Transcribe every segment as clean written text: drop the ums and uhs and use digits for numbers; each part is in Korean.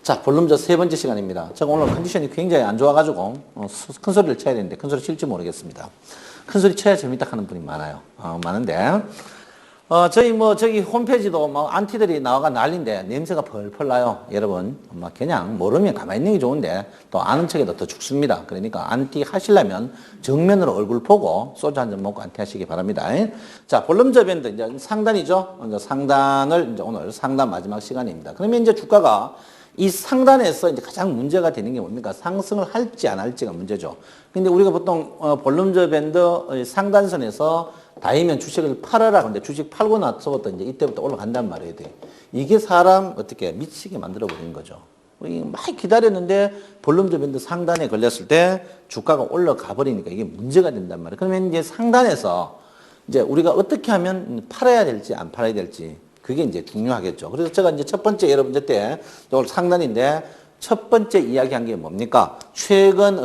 자, 볼륨저 세 번째 시간입니다. 제가 오늘 컨디션이 굉장히 안 좋아가지고 큰 소리를 쳐야 되는데 큰 소리 칠지 모르겠습니다. 큰 소리 쳐야 재밌다 하는 분이 많아요. 많은데 저기 홈페이지도 안티들이 나와가 난리인데 냄새가 펄펄 나요. 여러분 그냥 모르면 가만히 있는 게 좋은데 또 아는 척해도 더 죽습니다. 그러니까 안티 하시려면 정면으로 얼굴 보고 소주 한 잔 먹고 안티 하시기 바랍니다. 자, 볼륨저 밴드 이제 상단이죠. 이제 상단을 이제 오늘 상단 마지막 시간입니다. 그러면 이제 주가가 이 상단에서 이제 가장 문제가 되는 게 뭡니까? 상승을 할지 안 할지가 문제죠. 근데 우리가 보통 볼륨저 밴드 상단선에서 다이면 주식을 팔아라. 근데 주식 팔고 나서부터 이제 이때부터 올라간단 말이에요. 이게 사람 어떻게 미치게 만들어 버리는 거죠. 많이 기다렸는데 볼륨저 밴드 상단에 걸렸을 때 주가가 올라가 버리니까 이게 문제가 된단 말이에요. 그러면 이제 상단에서 이제 우리가 어떻게 하면 팔아야 될지 안 팔아야 될지 그게 이제 중요하겠죠. 그래서 제가 이제 첫 번째 여러분들 때 오늘 상단인데 첫 번째 이야기한 게 뭡니까? 최근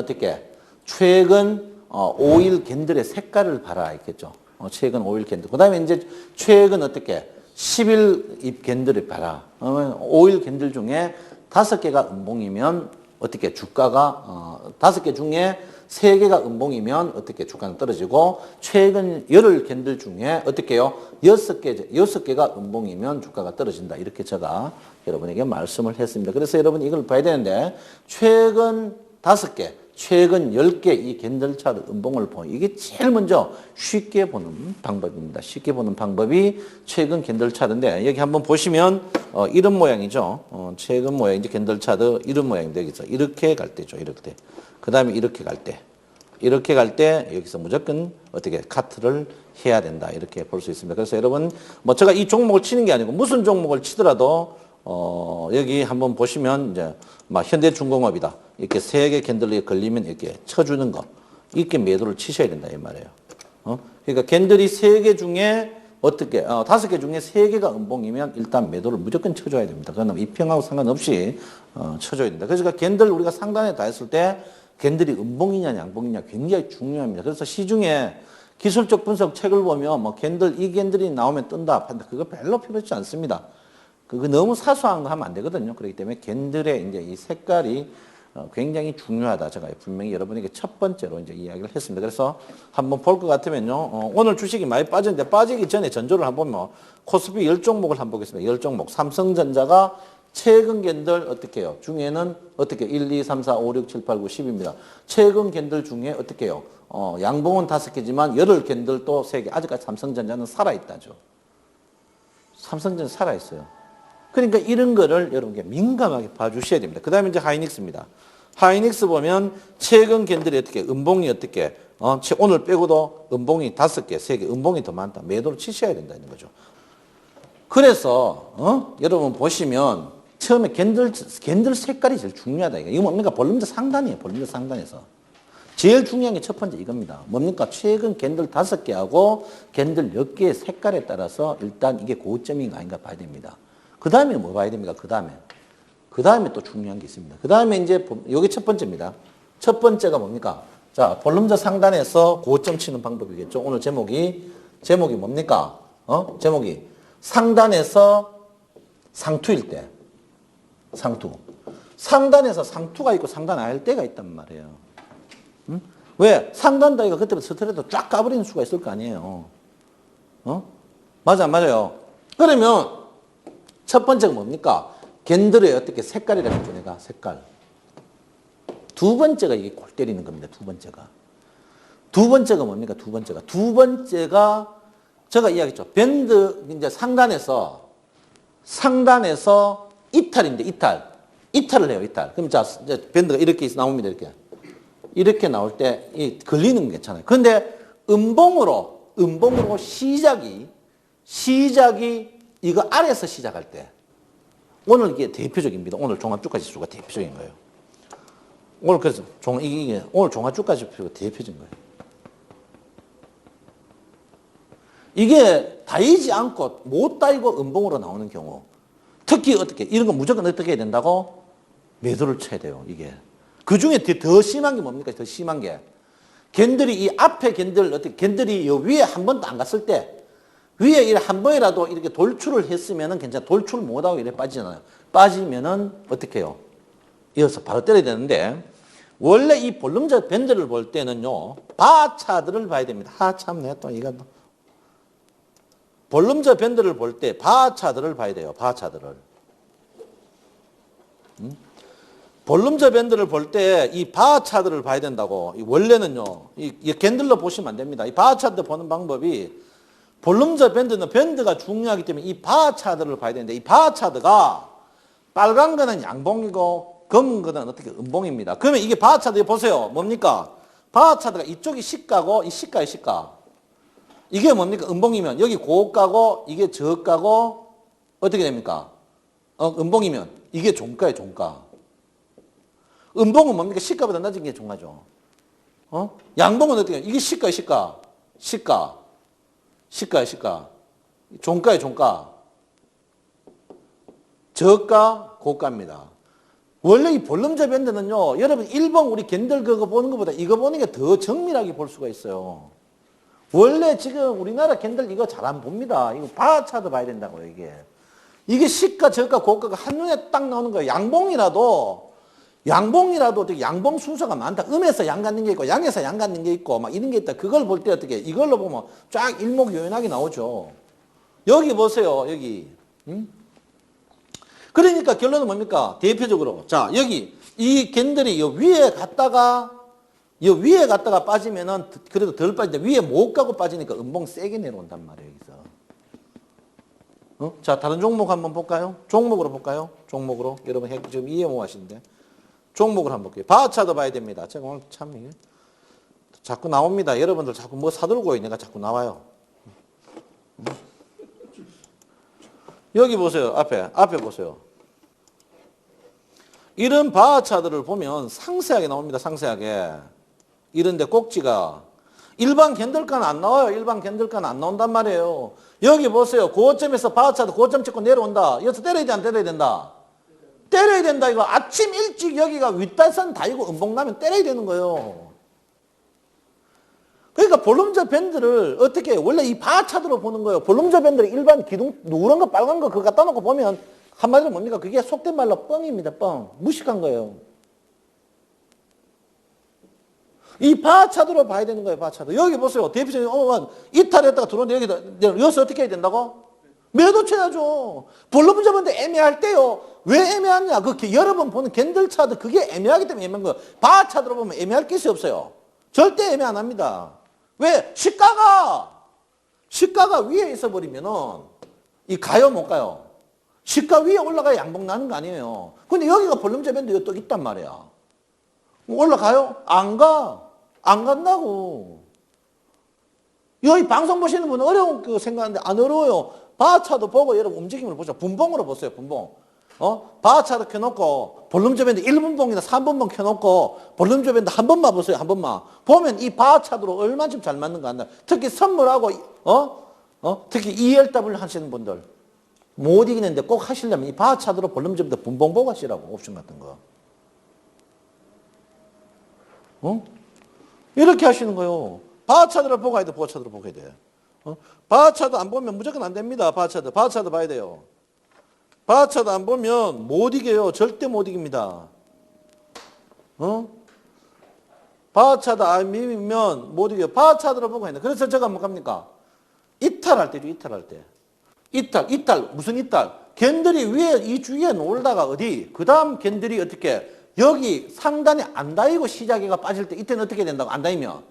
5일 캔들의 색깔을 봐라 했겠죠. 최근 5일 캔들. 그 다음에 이제 최근 10일 잎 캔들을 봐라. 5일 캔들 중에 5개가 음봉이면 주가가 5개 중에 3개가 음봉이면 주가는 떨어지고 최근 열흘 캔들 중에 6개가 음봉이면 주가가 떨어진다. 이렇게 제가 여러분에게 말씀을 했습니다. 그래서 여러분 이걸 봐야 되는데 최근 5개, 최근 10개 이 캔들 차트 음봉을 보면 이게 제일 먼저 쉽게 보는 방법입니다. 쉽게 보는 방법이 최근 캔들 차트인데 여기 한번 보시면 이런 모양이죠. 최근 모양 이제 캔들 차트 이런 모양인데 여기서 이렇게 갈 때죠. 이렇게. 그 다음에 이렇게 갈 때. 이렇게 갈 때 여기서 무조건 카트를 해야 된다. 이렇게 볼 수 있습니다. 그래서 여러분 제가 이 종목을 치는 게 아니고 무슨 종목을 치더라도 여기 한번 보시면 이제 현대중공업이다. 이렇게 3개 캔들이 걸리면 이렇게 쳐주는 거. 이렇게 매도를 치셔야 된다. 이 말이에요. 그러니까 캔들이 3개 중에 5개 중에 3개가 음봉이면 일단 매도를 무조건 쳐줘야 됩니다. 그러면 입평하고 상관없이 쳐줘야 된다. 그래서 캔들 우리가 상단에 다 했을 때 캔들이 음봉이냐 양봉이냐 굉장히 중요합니다. 그래서 시중에 기술적 분석 책을 보면 이 캔들이 나오면 뜬다. 그거 별로 필요하지 않습니다. 그거 너무 사소한 거 하면 안 되거든요. 그렇기 때문에 캔들의 이제 이 색깔이 굉장히 중요하다. 제가 분명히 여러분에게 첫 번째로 이제 이야기를 했습니다. 그래서 한번 볼 것 같으면요. 오늘 주식이 많이 빠졌는데 빠지기 전에 전조를 한번 보면 코스피 10종목을 한번 보겠습니다. 10종목. 삼성전자가 최근 캔들 해요? 중에는 1, 2, 3, 4, 5, 6, 7, 8, 9, 10입니다. 최근 캔들 중에 해요? 양봉은 5개지만 열흘 캔들 또 3개. 아직까지 삼성전자는 살아있다죠. 삼성전자 살아있어요. 그러니까 이런 거를 여러분께 민감하게 봐주셔야 됩니다. 그 다음에 이제 하이닉스입니다. 하이닉스 보면 최근 캔들이 음봉이 오늘 빼고도 음봉이 5개, 3개, 음봉이 더 많다. 매도를 치셔야 된다는 거죠. 그래서 여러분 보시면 처음에 캔들 색깔이 제일 중요하다. 이거 뭡니까? 볼륨저 상단이에요. 볼륨저 상단에서. 제일 중요한 게 첫 번째 이겁니다. 뭡니까? 최근 캔들 5개하고 캔들 10개의 색깔에 따라서 일단 이게 고점인가 아닌가 봐야 됩니다. 그 다음에 뭐 봐야 됩니까? 그 다음에 또 중요한 게 있습니다. 그 다음에 이제 이게 첫 번째입니다. 첫 번째가 뭡니까? 자, 볼륨저 상단에서 고점 치는 방법이겠죠. 오늘 제목이 뭡니까? 제목이 상단에서 상투일 때. 상투. 상단에서 상투가 있고 상단 안 할 때가 있단 말이에요. 왜? 상단 다이가 그때부터 스트레이트 쫙 가버리는 수가 있을 거 아니에요. 맞아요. 그러면 첫 번째가 뭡니까? 캔들의 색깔이라고 했죠, 내가. 색깔. 두 번째가 이게 골 때리는 겁니다, 두 번째가. 두 번째가 뭡니까, 두 번째가 제가 이야기했죠. 밴드, 이제 상단에서 이탈인데, 이탈을 해요, 이탈. 그럼 자, 이제 밴드가 이렇게 나옵니다, 이렇게. 이렇게 나올 때, 걸리는 게 괜찮아요. 그런데 음봉으로 시작이 이거 아래에서 시작할 때. 오늘 이게 대표적입니다. 오늘 종합주가 지수가 대표적인 거예요. 오늘 그래서 오늘 종합주가 지수가 대표적인 거예요. 이게 다이지 않고 못 다이고 음봉으로 나오는 경우. 특히 이런 거 무조건 어떻게 해야 된다고? 매도를 쳐야 돼요, 이게. 그 중에 더 심한 게 뭡니까? 더 심한 게. 캔들이 이 앞에 캔들이 위에 한 번도 안 갔을 때, 위에 한 번이라도 이렇게 돌출을 했으면은 괜찮아. 돌출 못하고 이래 빠지잖아요. 빠지면은 어떻게 해요? 이어서 바로 때려야 되는데 원래 이 볼륨저 밴드를 볼 때는요. 바차들을 봐야 됩니다. 참 내가 또 이거 볼륨저 밴드를 볼 때 바차들을 봐야 돼요. 바차들을. 볼륨저 밴드를 볼 때 이 바차들을 봐야 된다고. 원래는요. 이 캔들로 보시면 안 됩니다. 이 바차들 보는 방법이 볼륨저 밴드는 밴드가 중요하기 때문에 이 바차들을 봐야 되는데 이 바차드가 빨간 거는 양봉이고 검은 거는 어떻게 음봉입니다. 그러면 이게 바차드 보세요. 뭡니까? 바차드가 이쪽이 시가고 이 시가의 시가. 이게 뭡니까? 음봉이면 여기 고가고 이게 저가고 어떻게 됩니까? 음봉이면 이게 종가예요, 종가. 음봉은 뭡니까? 시가보다 낮은 게 종가죠. 양봉은 어떻게 해요? 이게 시가예요, 시가. 시가. 시가예요, 시가. 종가예요, 종가. 저가, 고가입니다. 원래 이 볼륨저 밴드는요, 여러분 일본 우리 캔들 그거 보는 것보다 이거 보는 게 더 정밀하게 볼 수가 있어요. 원래 지금 우리나라 캔들 이거 잘 안 봅니다. 이거 바차도 봐야 된다고요, 이게. 이게 시가, 저가, 고가가 한눈에 딱 나오는 거예요. 양봉이라도 어떻게 양봉 순서가 많다. 음에서 양 갖는 게 있고, 양에서 양 갖는 게 있고, 막 이런 게 있다. 그걸 볼 때 어떻게, 이걸로 보면 쫙 일목요연하게 나오죠. 여기 보세요, 여기. 그러니까 결론은 뭡니까? 대표적으로. 자, 여기, 이 캔들이 요 위에 갔다가 빠지면은 그래도 덜 빠진다. 위에 못 가고 빠지니까 음봉 세게 내려온단 말이에요, 여기서. 자, 다른 종목 한번 볼까요? 종목으로 볼까요? 종목으로. 여러분 지금 이해 못 하시는데. 종목을 한번 볼게요. 바차도 봐야 됩니다. 제가 오늘 참 이게 자꾸 나옵니다. 여러분들 자꾸 뭐 사들고 있는 가 자꾸 나와요. 여기 보세요. 앞에 보세요. 이런 바차들을 보면 상세하게 나옵니다. 상세하게. 이런데 꼭지가 일반 캔들가는 안 나와요. 일반 캔들가는 안 나온단 말이에요. 여기 보세요. 고점에서 바차도 고점 찍고 내려온다. 여기서 때려야 돼, 안 때려야 된다? 때려야 된다. 이거 아침 일찍 여기가 윗달산 다이고 음봉 나면 때려야 되는 거예요. 그러니까 볼륨저 밴드를 어떻게 원래 이 바차드로 보는 거예요. 볼륨저 밴드를 일반 기둥 누런 거 빨간 거 그거 갖다 놓고 보면 한마디로 뭡니까? 그게 속된 말로 뻥입니다. 뻥. 무식한 거예요. 이 바차드로 봐야 되는 거예요. 바차드. 여기 보세요. 대표적인 이탈했다가 들어오는데 여기서 어떻게 해야 된다고? 매도 쳐야죠. 볼륨저 밴드 애매할 때요. 왜 애매하냐? 여러 번 보는 캔들 차드 그게 애매하기 때문에 애매한 거예요. 바차드로 보면 애매할 것이 없어요. 절대 애매 안 합니다. 왜? 시가가 위에 있어 버리면은 이 가요 못 가요. 시가 위에 올라가야 양봉 나는 거 아니에요. 근데 여기가 볼륨저 밴드 또 있단 말이야. 올라가요? 안 가. 안 간다고. 여기 방송 보시는 분은 어려운 거 생각하는데 안 어려워요. 바차도 보고 여러분 움직임을 보죠. 분봉으로 보세요. 분봉. 바차도 켜놓고 볼륨저 밴드 1분봉이나 3분봉 켜놓고 볼륨저 밴드 한 번만 보세요. 한 번만. 보면 이 바차도로 얼마나 잘 맞는 거 안다. 특히 선물하고 특히 ELW 하시는 분들 못 이기는데 꼭 하시려면 이 바차도로 볼륨저 밴드 분봉 보고 하시라고. 옵션 같은 거. 이렇게 하시는 거예요. 바차도를 보고 해야 돼. 바차도를 보고 해야 돼. 바차도 안 보면 무조건 안 됩니다. 바차도 봐야 돼요. 바차도 안 보면 못 이겨요. 절대 못 이깁니다. 바차도 안 미면 못 이겨요. 바차도를 보고 해야 돼. 그래서 제가 뭐 갑니까? 이탈할 때죠. 이탈할 때. 이탈. 무슨 이탈? 캔들이 위에 이 주위에 놀다가 어디? 그 다음 캔들이 어떻게? 여기 상단에 안 닿이고 시작이가 빠질 때 이때는 어떻게 된다고? 안 닿이면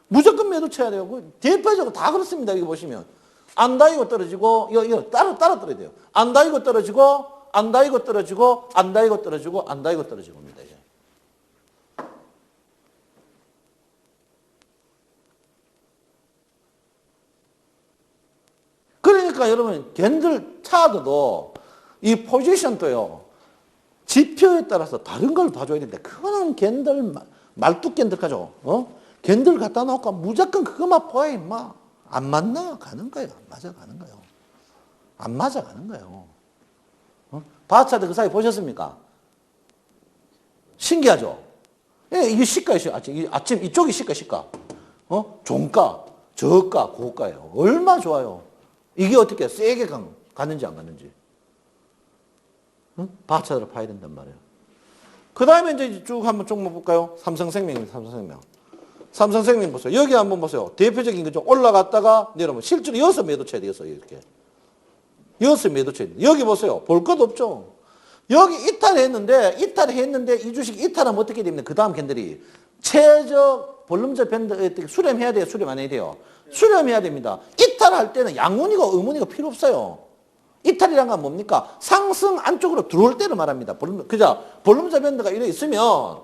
무조건 매도 쳐야 돼요. 대표적으로 다 그렇습니다. 여기 보시면 안 닿이고 떨어지고 이거 따라 떨어야 돼요. 안 닿이고 떨어지고 안 닿이고 떨어지고 안 닿이고 떨어지고 안 닿이고 떨어지고입니다. 이제. 그러니까 여러분 캔들 차드도 이 포지션도요. 지표에 따라서 다른 걸 봐줘야 되는데 그거는 캔들 말뚝 캔들 가죠. 캔들 갖다 놓고 무조건 그것만 보여 임마. 안 맞나 가는 거예요. 안 맞아 가는 거예요. 안 맞아 가는 거예요. 바차드 그 사이 보셨습니까? 신기하죠? 예, 이게 시가예요. 아침 이쪽이 시가. 종가, 저가, 고가예요. 얼마 좋아요. 이게 어떻게 세게 갔는지 안 갔는지. 바차드를 봐야 된단 말이에요. 그 다음에 이제 쭉 한번 종목 볼까요? 삼성생명입니다. 삼성생명. 삼성생명 보세요. 여기 한번 보세요. 대표적인 거죠. 올라갔다가 내려오면 실제로 여기서 매도 쳐야 돼요. 이렇게. 여기서 매도 쳐야 돼요. 여기 보세요. 볼 것 없죠. 여기 이탈했는데 이 주식 이탈하면 어떻게 됩니까? 그 다음 캔들이 최저 볼륨저 밴드 수렴해야 돼요? 수렴 안 해야 돼요? 수렴해야 됩니다. 이탈할 때는 양문이고 의문이고 필요 없어요. 이탈이란 건 뭡니까? 상승 안쪽으로 들어올 때를 말합니다. 그죠? 볼륨저 밴드가 이래 있으면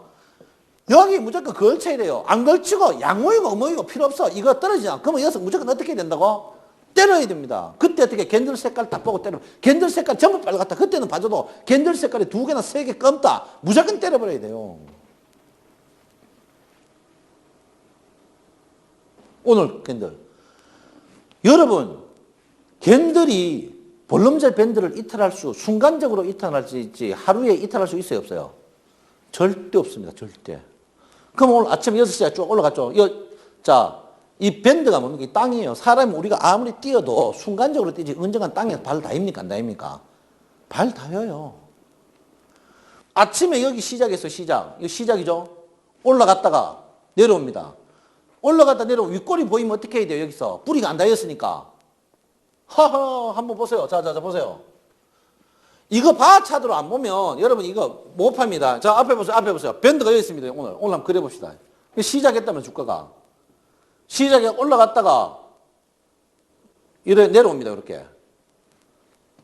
여기 무조건 걸쳐야 돼요. 안 걸치고 양모이고 의모이고 필요 없어. 이거 떨어지잖아. 그러면 여기서 무조건 어떻게 해야 된다고? 때려야 됩니다. 그때 어떻게 캔들 색깔 딱 보고 때려. 캔들 색깔 전부 빨갛다. 그때는 봐줘도 캔들 색깔이 2개나 3개 검다. 무조건 때려버려야 돼요. 오늘 캔들. 여러분, 캔들이 볼륨제 밴드를 이탈할 순간적으로 이탈할 수 있지 하루에 이탈할 수 있어요, 없어요? 절대 없습니다. 절대. 그럼 오늘 아침 6시에 쭉 올라갔죠. 자, 이 밴드가 뭡니까? 이 땅이에요. 사람이 우리가 아무리 뛰어도 순간적으로 뛰지 언젠간 땅에 발 닿입니까? 안 닿입니까? 발 닿아요. 아침에 여기 시작했어요. 시작. 이거 시작이죠. 올라갔다가 내려옵니다. 올라갔다 내려오면 윗골이 보이면 어떻게 해야 돼요? 여기서. 뿌리가 안 닿였으니까. 하하, 한번 보세요. 자, 보세요. 이거 바차도로 안 보면 여러분 이거 못 팝니다. 자, 앞에 보세요. 밴드가 여기 있습니다. 오늘 한번 그려봅시다. 시작했다면 주가가. 시작에 올라갔다가 이래 내려옵니다. 이렇게.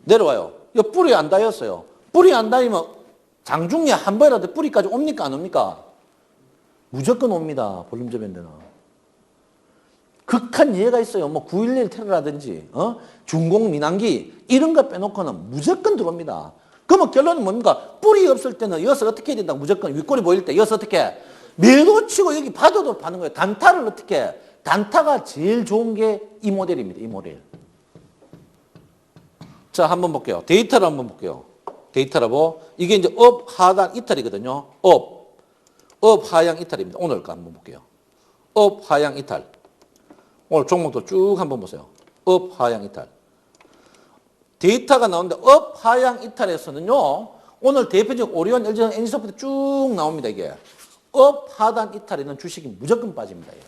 내려와요. 이거 뿌리 안 닿였어요. 뿌리 안 닿으면 장중에 한 번이라도 뿌리까지 옵니까? 안 옵니까? 무조건 옵니다. 볼륨저 밴드는. 극한 예가 있어요. 뭐 9.11 테러라든지 중공 민항기 이런 거 빼놓고는 무조건 들어옵니다. 그러면 결론은 뭡니까? 뿌리 없을 때는 여기서 어떻게 해야 된다? 무조건 윗골이 보일 때 여기서 어떻게 매도 치고 여기 봐도 파는 거예요. 단타를 어떻게 단타가 제일 좋은 게 이 모델입니다. 이 모델. 자, 한번 볼게요. 데이터를 한번 볼게요. 데이터라고 이게 이제 업 하단 이탈이거든요. 업 하향 이탈입니다. 오늘 거 한번 볼게요. 업 하향 이탈. 오늘 종목도 쭉 한번 보세요. 업 하향 이탈. 데이터가 나오는데 업 하향 이탈에서는요. 오늘 대표적 오리온, LG, NC소프트 쭉 나옵니다. 이게 업 하단 이탈에는 주식이 무조건 빠집니다. 이게.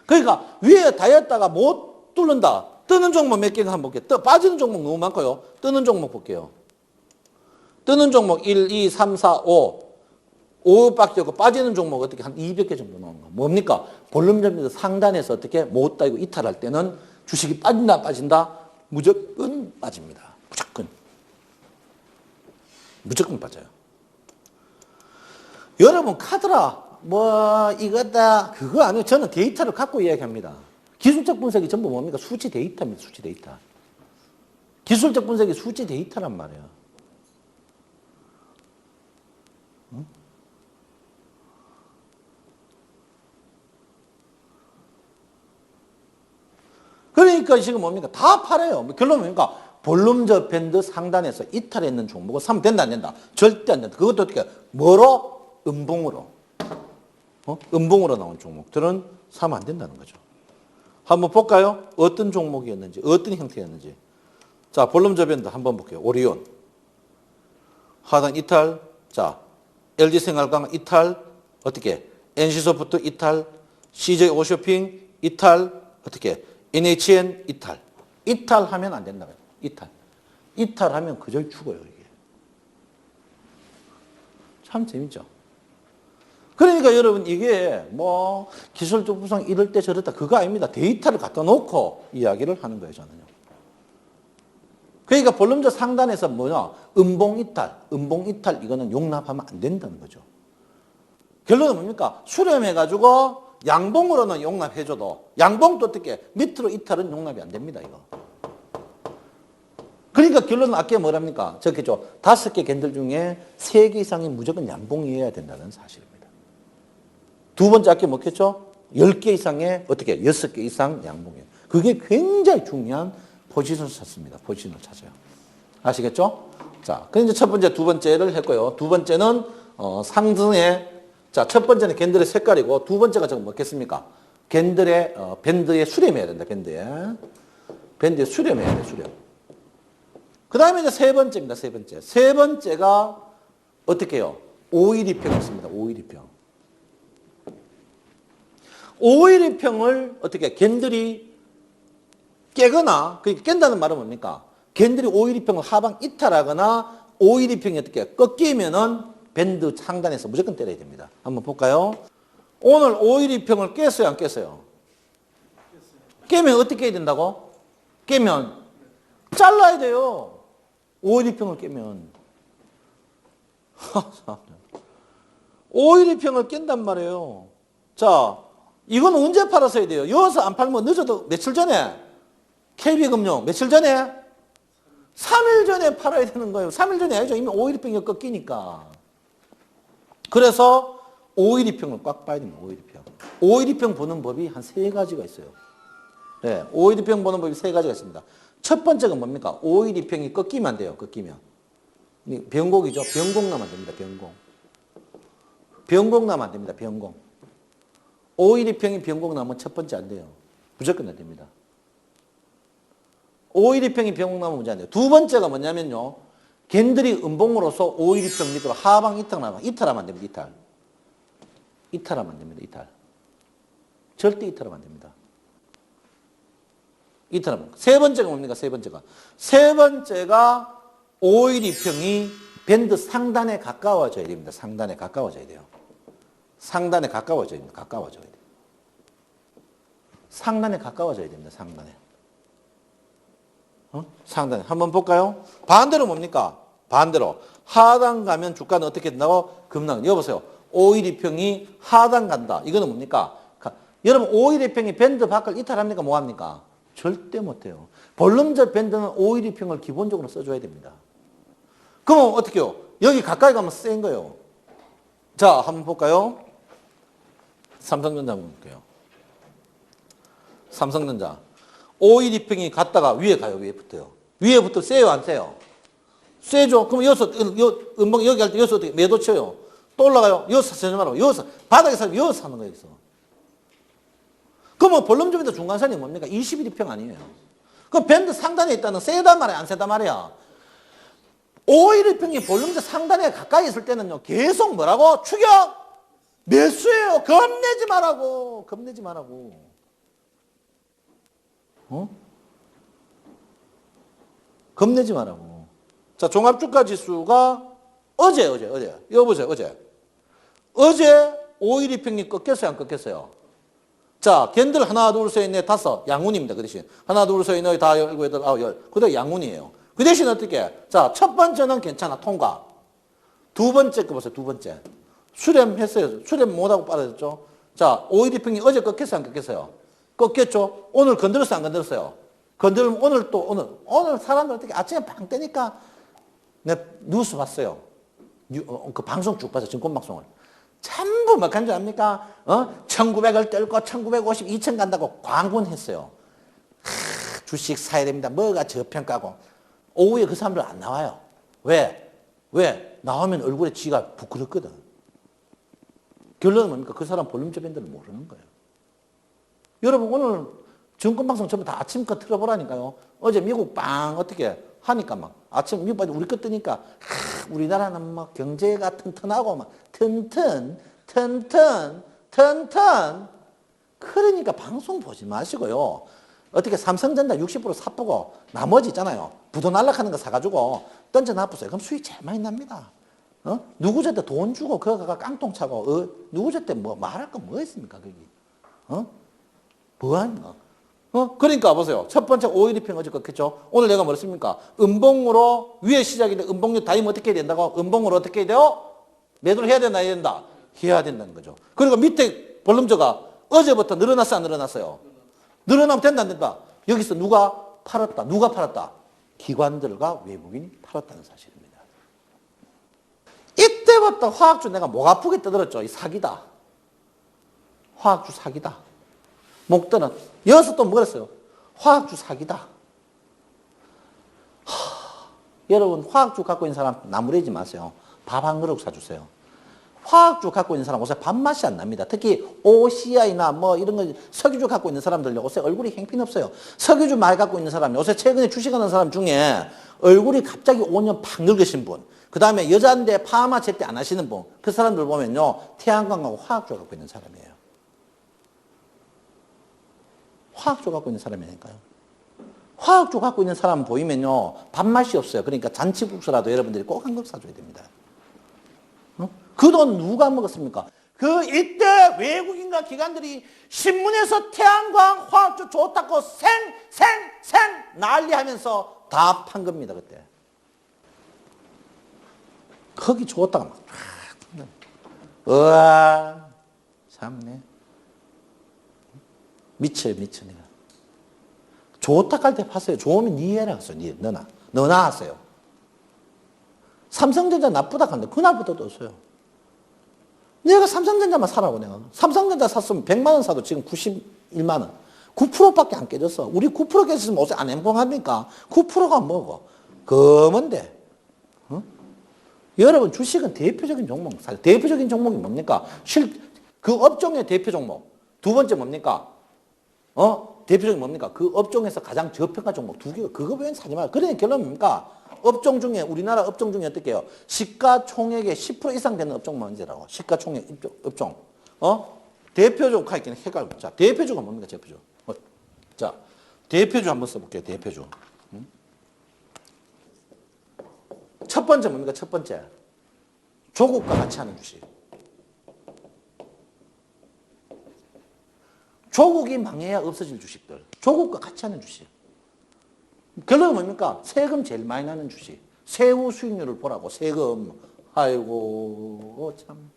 그러니까 위에 닿였다가 못 뚫는다. 뜨는 종목 몇 개가 한번 볼게요. 빠지는 종목 너무 많고요. 뜨는 종목 볼게요. 뜨는 종목 1, 2, 3, 4, 5. 5밖에 없고 빠지는 종목 어떻게 한 200개 정도 나오는 거. 뭡니까? 볼륨점에서 상단에서 어떻게 못 따이고 이탈할 때는 주식이 빠진다. 무조건 빠집니다. 무조건 빠져요. 여러분 카드라 뭐 이거다 그거 아니에요. 저는 데이터를 갖고 이야기합니다. 기술적 분석이 전부 뭡니까? 수치 데이터입니다. 수치 데이터. 기술적 분석이 수치 데이터란 말이에요. 응? 그러니까 지금 뭡니까? 다 팔아요. 결론은 뭡니까? 볼륨저 밴드 상단에서 이탈했는 종목을 사면 된다 안 된다? 절대 안 된다. 그것도 어떻게 뭐로? 음봉으로. 음봉으로 나온 종목들은 사면 안 된다는 거죠. 한번 볼까요? 어떤 종목이었는지, 어떤 형태였는지. 자, 볼륨저 밴드 한번 볼게요. 오리온. 하단 이탈. 자, LG생활강 이탈. 어떻게? NC소프트 이탈. CJ 오쇼핑 이탈. 어떻게? NHN 이탈. 이탈하면 안 된다. 이탈. 이탈하면 그저 죽어요, 이게. 참 재밌죠? 그러니까 여러분 이게 뭐 기술적 구성 이럴 때 저럴 때 그거 아닙니다. 데이터를 갖다 놓고 이야기를 하는 거예요, 저는요. 그러니까 볼륨저 상단에서 뭐냐? 음봉 이탈 이거는 용납하면 안 된다는 거죠. 결론은 뭡니까? 수렴해가지고 양봉으로는 용납해줘도 양봉도 어떻게 밑으로 이탈은 용납이 안 됩니다, 이거. 그러니까 결론은 아까 뭐랍니까? 적겠죠. 5개 캔들 중에 3개 이상이 무조건 양봉이어야 된다는 사실입니다. 두 번째 아까 뭐겠죠? 10개 이상의 어떻게 6개 이상 양봉이에요. 그게 굉장히 중요한 포지션을 찾습니다. 포지션을 찾아요. 아시겠죠? 자, 그럼 이제 첫 번째, 두 번째를 했고요. 두 번째는 상승의 자, 첫 번째는 캔들의 색깔이고 두 번째가 지금 뭐겠습니까? 캔들의 밴드에 수렴해야 된다. 밴드에 수렴해야 돼. 수렴. 그 다음에 이제 세 번째입니다. 세 번째. 세 번째가 어떻게 해요? 오일이평을 씁니다. 오일이평. 오일이평을 어떻게 겐들이 깨거나, 그러니까 깬다는 말은 뭡니까? 겐들이 오일이평을 하방 이탈하거나 오일이평이 어떻게 꺾이면은 밴드 상단에서 무조건 때려야 됩니다. 한번 볼까요? 오늘 오일이평을 깼어요, 안 깼어요? 깨면 어떻게 해야 된다고? 깨면 잘라야 돼요. 오일이평을 깨면. 오일이평을 깬단 말이에요. 자, 이건 언제 팔았어야 돼요? 여기서 안 팔면 늦어도 며칠 전에, KB금융 며칠 전에? 3일 전에 팔아야 되는 거예요. 3일 전에 아니죠. 이미 오일이평이 꺾이니까. 그래서 오일이평을 꽉 봐야 됩니다. 오일이평. 오일이평 보는 법이 한 3가지가 있어요. 네, 오일이평 보는 법이 3가지가 있습니다. 첫 번째가 뭡니까? 오일이평이 꺾이면 안 돼요. 꺾이면. 변곡이죠. 변곡 나면 안 됩니다. 변곡. 변곡 나면 안 됩니다. 변곡. 오일이평이 변곡 나면 첫 번째 안 돼요. 무조건 안 됩니다. 오일이평이 변곡 나면 문제 안 돼요. 두 번째가 뭐냐면요. 겐들이 음봉으로서 오일이평 밑으로 하방 이탈하면 안 됩니다. 이탈. 이탈하면 안 됩니다. 이탈. 절대 이탈하면 안 됩니다. 이탈하면. 세 번째가 뭡니까? 세 번째가. 세 번째가 오일이평이 밴드 상단에 가까워져야 됩니다. 상단에 가까워져야 돼요. 상단에 가까워져야 됩니다. 가까워져야 돼요. 상단에 가까워져야 됩니다. 상단에. 상단에. 한번 볼까요? 반대로 뭡니까? 반대로. 하단 가면 주가는 어떻게 된다고? 급락. 여보세요. 오일이평이 하단 간다. 이거는 뭡니까? 여러분, 오일이평이 밴드 밖을 이탈합니까? 뭐합니까? 절대 못해요. 볼륨적 밴드는 오일이평을 기본적으로 써줘야 됩니다. 그럼 어떻게 해요? 여기 가까이 가면 센 거예요. 자, 한번 볼까요? 삼성전자 한번 볼게요. 삼성전자. 오일이평이 갔다가 위에 가요. 위에 붙어요. 위에 붙어 세요? 안 세요? 세죠? 그럼 여기서, 음봉 여기 할 때 여기서 어떻게 매도 쳐요? 또 올라가요? 여기서 사지 말고. 여기서, 바닥에 사면 여기서 사는 거예요. 여기서. 그러면 볼륨점에서 중간선이 뭡니까? 21평 아니에요. 그 밴드 상단에 있다는 세단 말이야? 안 세단 말이야? 오일이평이 볼륨점 상단에 가까이 있을 때는요. 계속 뭐라고? 추격! 매수예요. 겁내지 말라고. 겁내지 말라고. 겁내지 말라고. 자, 종합주가 지수가 어제. 이거 보세요, 어제 오일이평이 꺾였어요, 안 꺾였어요? 자, 겐들 하나, 둘, 셋, 넷, 다섯. 양운입니다, 그 대신. 하나, 둘, 셋, 넷, 다, 열고, 여덟, 아홉, 열. 그다음 양운이에요. 그 대신 어떻게? 자, 첫 번째는 괜찮아, 통과. 두 번째 거 보세요, 두 번째. 수렴했어요. 수렴 못하고 빠져졌죠? 자, 오일이평이 어제 꺾였어요, 안 꺾였어요? 꺾였죠? 오늘 건드렸어요, 안 건드렸어요? 건드리면 오늘 사람들 어떻게 아침에 빵 뜨니까 내가 뉴스 봤어요. 그 방송 쭉 봤어요, 증권방송을. 전부 뭐 간 줄 압니까? 1900을 떨고 1950, 2000 간다고 광분했어요. 주식 사야 됩니다. 뭐가 저평가고. 오후에 그 사람들 안 나와요. 왜? 나오면 얼굴에 쥐가 부끄럽거든. 결론은 뭡니까? 그 사람 볼륨점 밴드를 모르는 거예요. 여러분 오늘 증권방송 전부 다 아침 거 틀어보라니까요. 어제 미국 빵 어떻게 하니까 막 아침 미국 우리 거 뜨니까 우리나라는 막 경제가 튼튼하고 막 튼튼 그러니까 방송 보지 마시고요. 어떻게 삼성전자 60% 사보고 나머지 있잖아요. 부도 날락하는 거 사가지고 던져놔보세요. 그럼 수익 제일 많이 납니다. 누구 저때 돈 주고 그거가 깡통 차고 누구 저때 뭐 말할 거 뭐 있습니까 거기? 뭐하니까? 그러니까 보세요. 첫 번째 오일이평 어제 꺾였죠. 오늘 내가 뭐랬습니까? 음봉으로 위에 시작인데 음봉 타임 어떻게 해야 된다고? 음봉으로 어떻게 해야 돼요? 매도를 해야 된다, 해야 된다? 해야 된다는 거죠. 그리고 밑에 볼륨저가 어제부터 늘어났어, 안 늘어났어요? 늘어나면 된다, 안 된다? 여기서 누가 팔았다? 기관들과 외국인이 팔았다는 사실입니다. 이때부터 화학주 내가 목 아프게 떠들었죠. 이 사기다. 화학주 사기다. 목들은 여기서 또 뭐라 했어요? 화학주 사기다. 여러분 화학주 갖고 있는 사람 나무래지 마세요. 밥 한 그릇 사주세요. 화학주 갖고 있는 사람 옷에 밥맛이 안 납니다. 특히 OCI나 뭐 이런 거 석유주 갖고 있는 사람들 옷에 얼굴이 형편없어요. 석유주 많이 갖고 있는 사람, 요새 최근에 주식하는 사람 중에 얼굴이 갑자기 5년 팍 늙으신 분, 그 다음에 여자인데 파마 제때 안 하시는 분, 그 사람들 보면요, 태양광하고 화학주 갖고 있는 사람이에요. 화학주 갖고 있는 사람이니까요. 화학주 갖고 있는 사람 보이면요, 밥맛이 없어요. 그러니까 잔치국수라도 여러분들이 꼭 한 컵 사줘야 됩니다. 그 돈 누가 먹었습니까? 그 이때 외국인과 기관들이 신문에서 태양광 화학주 좋다고 생 난리하면서 다 판 겁니다. 그때. 거기 좋다가 막 우와 참네. 미쳐요. 내가. 좋다 할 때 파세요. 좋으면 니 해라 하세요. 너나 하세요. 삼성전자 나쁘다 하는데 그날부터 떴어요. 내가 삼성전자만 사라고 내가. 삼성전자 샀으면 100만 원 사도 지금 91만 원. 9%밖에 안 깨졌어. 우리 9% 깨졌으면 어째 안 행복합니까? 9%가 뭐고? 검은데. 여러분 주식은 대표적인 종목. 대표적인 종목이 뭡니까? 그 업종의 대표 종목. 두 번째 뭡니까? 대표적인 뭡니까? 그 업종에서 가장 저평가 종목 두 개가 그거 외엔 사지 마요. 그러니 결론은 뭡니까? 업종 중에 우리나라 업종 중에 어떻게 해요? 시가총액의 10% 이상 되는 업종 뭔지라고. 시가총액 업종. 대표주가 있긴 헷갈려. 자, 대표주가 뭡니까? 대표주. 자, 대표주 한번 써볼게요. 대표주. 첫 번째 뭡니까? 첫 번째. 조국과 같이 하는 주식. 조국이 망해야 없어질 주식들. 조국과 같이 하는 주식. 결론은 뭡니까? 세금 제일 많이 나는 주식. 세후 수익률을 보라고. 세금. 아이고 참.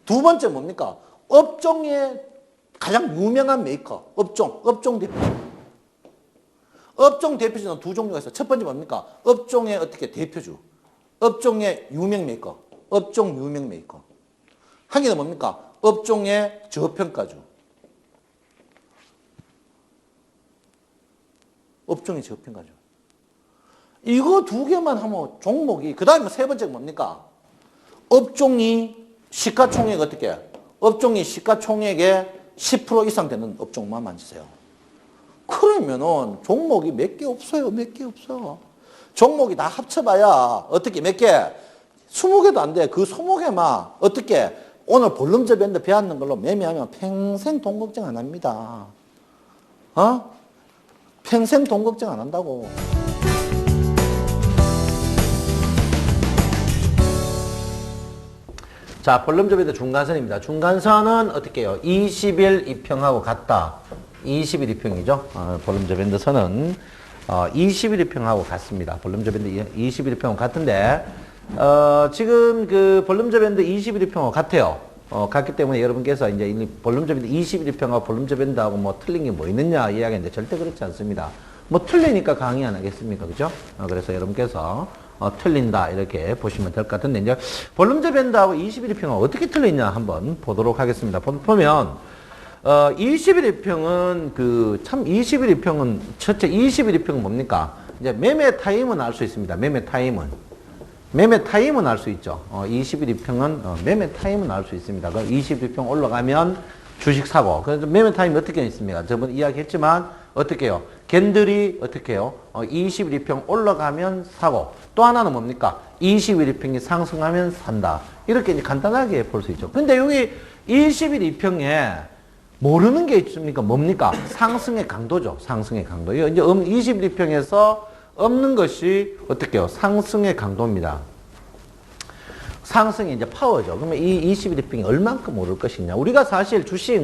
두 번째 뭡니까? 업종의 가장 유명한 메이커. 업종 대표. 업종 대표주는 두 종류가 있어요. 첫 번째 뭡니까? 업종의 어떻게 대표주. 업종의 유명 메이커. 업종 유명 메이커. 한 개는 뭡니까? 업종의 저평가주. 업종의 저평가주. 이거 두 개만 하면 종목이, 그 다음에 세 번째가 뭡니까? 업종이 시가총액 어떻게? 업종이 시가총액의 10% 이상 되는 업종만 만지세요. 그러면은 종목이 몇 개 없어요. 몇 개 없어. 종목이 다 합쳐봐야 어떻게 몇 개? 20개도 안 돼. 그 20개만 어떻게? 오늘 볼륨저 밴드 배웠는 걸로 매매하면 평생 돈 걱정 안 합니다. 평생 돈 걱정 안 한다고. 자, 볼륨저 밴드 중간선입니다. 중간선은 어떻게 해요? 20일 이평하고 같다. 20일 이평이죠. 볼륨저 밴드 선은 20일 이평하고 같습니다. 볼륨저 밴드 20일 이평하고 같은데 지금 그 볼륨저 밴드 20일 이평하고 같아요. 같기 때문에 여러분께서 이제 이 볼륨저 밴드 20일 이평하고 볼륨저 밴드하고 뭐 틀린 게 뭐 있느냐 이야기인데 절대 그렇지 않습니다. 뭐 틀리니까 강의 안 하겠습니까? 그죠? 그래서 여러분께서 틀린다 이렇게 보시면 될 것 같은데 이제 볼륨저 밴드하고 21일 평은 어떻게 틀리냐 한번 보도록 하겠습니다. 보면 21일 평은 참 21일 평은 첫째 21일 평은 뭡니까? 이제 매매 타임은 알 수 있습니다. 매매 타임은 알 수 있죠. 21일 평은 매매 타임은 알 수 있습니다. 그럼 21일 평 올라가면 주식 사고. 그래서 매매 타임이 어떻게 있습니까? 저번에 이야기했지만 어떻게 해요? 겐들이 어떻게 해요? 21일평 올라가면 사고. 또 하나는 뭡니까? 21일평이 상승하면 산다. 이렇게 이제 간단하게 볼 수 있죠. 근데 여기 21일평에 모르는 게 있습니까? 뭡니까? 상승의 강도죠. 상승의 강도. 이제 21일평에서 없는 것이 어떻게 해요? 상승의 강도입니다. 상승이 이제 파워죠. 그러면 이 21일평이 얼만큼 오를 것이냐. 우리가 사실 주식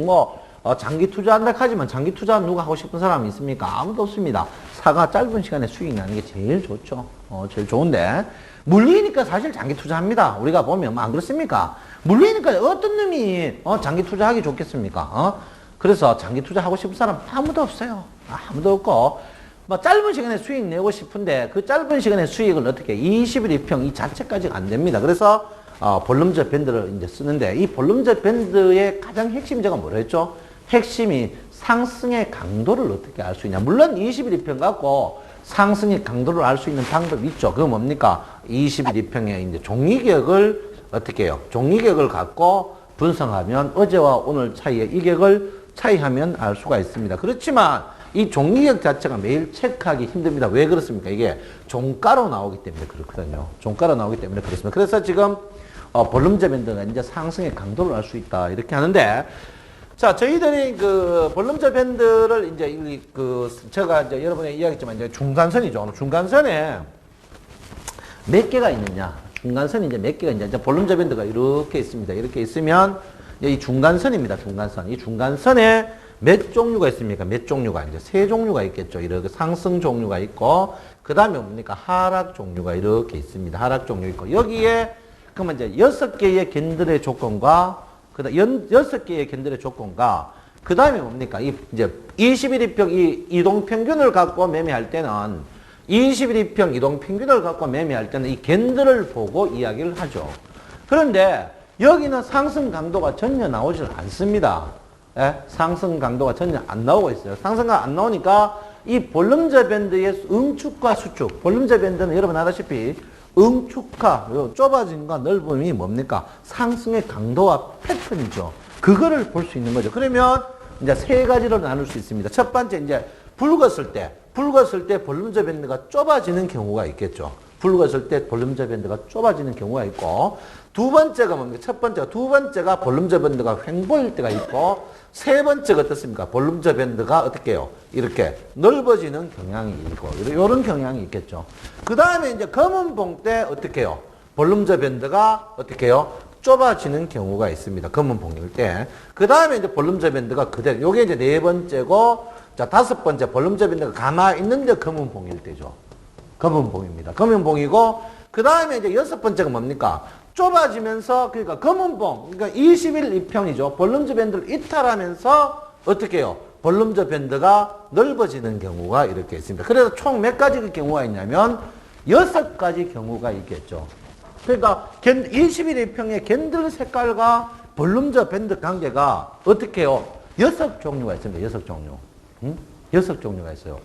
장기 투자한다 하지만 장기 투자 누가 하고 싶은 사람이 있습니까? 아무도 없습니다. 사가 짧은 시간에 수익이 나는 게 제일 좋죠. 제일 좋은데 물리니까 사실 장기 투자합니다. 우리가 보면 안 그렇습니까? 물리니까 어떤 놈이 장기 투자하기 좋겠습니까? 그래서 장기 투자하고 싶은 사람 아무도 없어요. 아무도 없고 뭐 짧은 시간에 수익 내고 싶은데 그 짧은 시간에 수익을 어떻게 20일 2평 이 자체까지가 안 됩니다. 그래서 볼륨저 밴드를 이제 쓰는데 이 볼륨저 밴드의 가장 핵심자가 뭐라 했죠? 핵심이 상승의 강도를 어떻게 알 수 있냐. 물론 21일 2평 갖고 상승의 강도를 알 수 있는 방법이 있죠. 그건 뭡니까? 21일 2평에 이제 종이격을 어떻게 해요? 종이격을 갖고 분석하면 어제와 오늘 차이의 이 격을 차이하면 알 수가 있습니다. 그렇지만 이 종이격 자체가 매일 체크하기 힘듭니다. 왜 그렇습니까? 이게 종가로 나오기 때문에 그렇거든요. 종가로 나오기 때문에 그렇습니다. 그래서 지금 볼륨저 밴드가 이제 상승의 강도를 알 수 있다. 이렇게 하는데, 자, 저희들이 그 볼륨저 밴드를 이제 제가 이제 여러분에 이야기했지만 이제 중간선이죠. 중간선에 몇 개가 있느냐? 중간선이 이제 몇 개가 있냐? 이제 볼륨저 밴드가 이렇게 있습니다. 이렇게 있으면 이제 이 중간선입니다. 중간선. 이 중간선에 몇 종류가 있습니까? 몇 종류가 이제 세 종류가 있겠죠. 이렇게 상승 종류가 있고, 그 다음에 뭡니까? 하락 종류가 이렇게 있습니다. 하락 종류 있고, 여기에 그러면 이제 6개의 캔들의 조건과, 그다음 6개의 캔들의 조건과, 그 다음에 뭡니까? 이제 21일평 이 이동 평균을 갖고 매매할 때는 21일평 이동 평균을 갖고 매매할 때는 이 캔들을 보고 이야기를 하죠. 그런데 여기는 상승 강도가 전혀 나오질 않습니다. 예? 상승 강도가 전혀 안 나오고 있어요. 상승가 안 나오니까 이 볼륨저 밴드의 응축과 수축. 볼륨저 밴드는 여러분 아다시피 응축과 좁아짐과 넓음이 뭡니까? 상승의 강도와 패턴이죠. 그거를 볼 수 있는 거죠. 그러면 이제 세 가지로 나눌 수 있습니다. 첫 번째 이제 붉었을 때 볼륨저 밴드가 좁아지는 경우가 있겠죠. 붉었을 때 볼륨저 밴드가 좁아지는 경우가 있고, 두 번째가 뭡니까? 두 번째가 볼륨저 밴드가 횡보일 때가 있고, 세 번째가 어떻습니까? 볼륨저 밴드가 어떻게 해요? 이렇게 넓어지는 경향이 있고, 이런 경향이 있겠죠. 그 다음에 이제 검은 봉 때 어떻게 해요? 볼륨저 밴드가 어떻게 해요? 좁아지는 경우가 있습니다. 검은 봉일 때. 그 다음에 이제 볼륨저 밴드가 그대로, 요게 이제 네 번째고, 자, 다섯 번째 볼륨저 밴드가 가만히 있는데 검은 봉일 때죠. 검은 봉입니다. 검은 봉이고, 그 다음에 이제 여섯 번째가 뭡니까? 좁아지면서, 그러니까 검은 봉, 그러니까 21 2평이죠. 볼륨저 밴드를 이탈하면서 어떻게 해요? 볼륨저 밴드가 넓어지는 경우가 이렇게 있습니다. 그래서 총 몇 가지 경우가 있냐면 6가지 경우가 있겠죠. 그러니까 21 2평의 캔들 색깔과 볼륨저 밴드 관계가 어떻게 해요? 6종류가 있습니다. 6종류. 6종류가 있어요.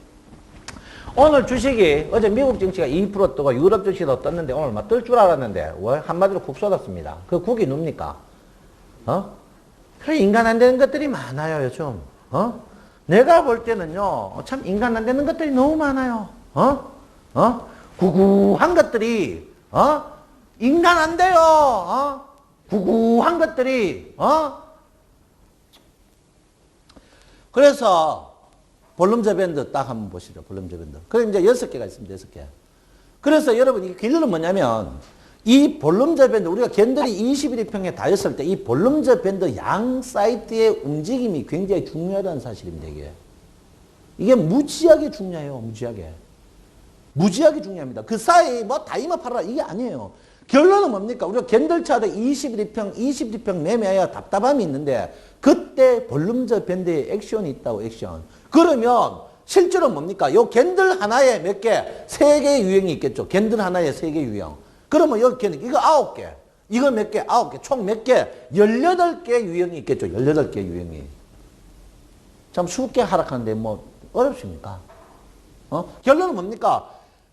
오늘 주식이 어제 미국 증시가 2% 뜨고 유럽 증시도 떴는데 오늘 막 뜰 줄 알았는데 한마디로 국 쏟았습니다. 그 국이 뭡니까? 인간 안 되는 것들이 많아요, 요즘. 내가 볼 때는요, 참 인간 안 되는 것들이 너무 많아요. 구구한 것들이, 인간 안 돼요. 구구한 것들이, 그래서 볼륨저 밴드 딱 한번 보시죠. 볼륨저 밴드. 그럼 이제 6개가 있습니다. 6개. 그래서 여러분 이 결론은 뭐냐면 이 볼륨저 밴드 우리가 캔들이 21평에 닿았을 때 이 볼륨저 밴드 양 사이드의 움직임이 굉장히 중요하다는 사실입니다. 이게 무지하게 중요해요. 무지하게 중요합니다. 그 사이 뭐 다이마 팔아라 이게 아니에요. 결론은 뭡니까? 우리가 캔들 차트 22평 매매해야 답답함이 있는데 그때 볼륨저 밴드에 액션이 있다고 액션. 그러면 실제로 뭡니까? 요 캔들 하나에 몇 개? 3개의 유형이 있겠죠. 캔들 하나에 3개 유형. 그러면 여기 캔들 이거 9개. 이거 몇 개? 9개. 총 몇 개? 18개 유형이 있겠죠. 18개 유형이. 참 쉽게 하락하는데 뭐 어렵습니까? 결론은 뭡니까?